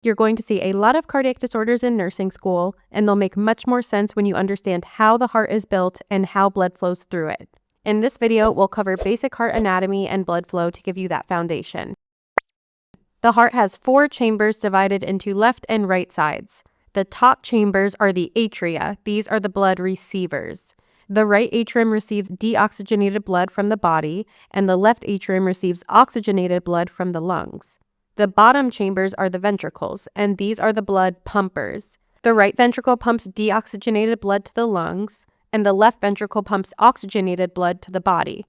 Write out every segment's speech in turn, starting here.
You're going to see a lot of cardiac disorders in nursing school, and they'll make much more sense when you understand how the heart is built and how blood flows through it. In this video, we'll cover basic heart anatomy and blood flow to give you that foundation. The heart has 4 chambers divided into left and right sides. The top chambers are the atria. These are the blood receivers. The right atrium receives deoxygenated blood from the body, and the left atrium receives oxygenated blood from the lungs. The bottom chambers are the ventricles, and these are the blood pumpers. The right ventricle pumps deoxygenated blood to the lungs, and the left ventricle pumps oxygenated blood to the body.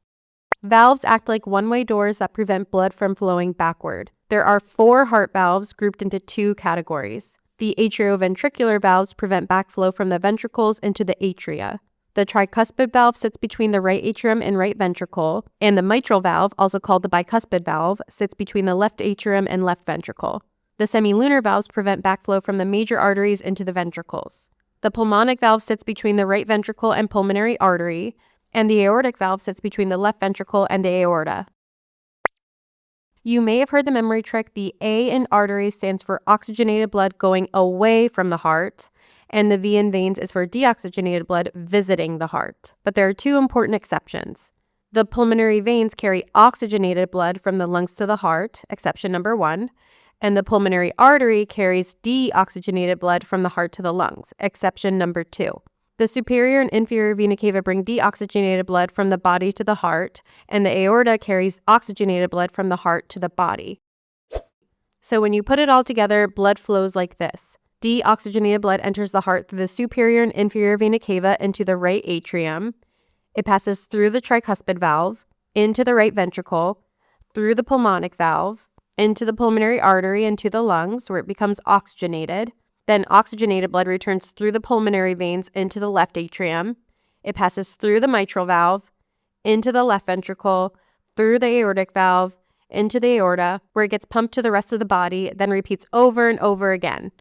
Valves act like one-way doors that prevent blood from flowing backward. There are 4 heart valves grouped into 2 categories. The atrioventricular valves prevent backflow from the ventricles into the atria. The tricuspid valve sits between the right atrium and right ventricle, and the mitral valve, also called the bicuspid valve, sits between the left atrium and left ventricle. The semilunar valves prevent backflow from the major arteries into the ventricles. The pulmonic valve sits between the right ventricle and pulmonary artery, and the aortic valve sits between the left ventricle and the aorta. You may have heard the memory trick. The A in arteries stands for oxygenated blood going away from the heart, and the V in veins is for deoxygenated blood visiting the heart. But there are 2 important exceptions. The pulmonary veins carry oxygenated blood from the lungs to the heart, exception number 1, and the pulmonary artery carries deoxygenated blood from the heart to the lungs, exception number 2. The superior and inferior vena cava bring deoxygenated blood from the body to the heart, and the aorta carries oxygenated blood from the heart to the body. So when you put it all together, blood flows like this. Deoxygenated blood enters the heart through the superior and inferior vena cava into the right atrium. It passes through the tricuspid valve, into the right ventricle, through the pulmonic valve, into the pulmonary artery and to the lungs, where it becomes oxygenated. Then oxygenated blood returns through the pulmonary veins into the left atrium. It passes through the mitral valve, into the left ventricle, through the aortic valve, into the aorta, where it gets pumped to the rest of the body, then repeats over and over again.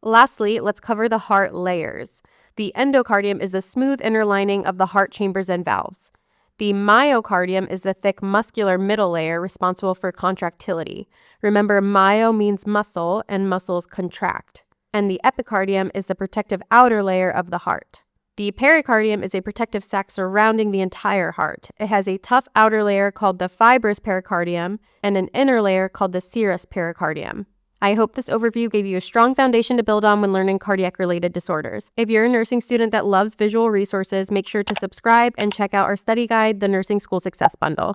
Lastly, let's cover the heart layers. The endocardium is the smooth inner lining of the heart chambers and valves. The myocardium is the thick muscular middle layer responsible for contractility. Remember, myo means muscle, and muscles contract. And the epicardium is the protective outer layer of the heart. The pericardium is a protective sac surrounding the entire heart. It has a tough outer layer called the fibrous pericardium and an inner layer called the serous pericardium. I hope this overview gave you a strong foundation to build on when learning cardiac-related disorders. If you're a nursing student that loves visual resources, make sure to subscribe and check out our study guide, the Nursing School Success Bundle.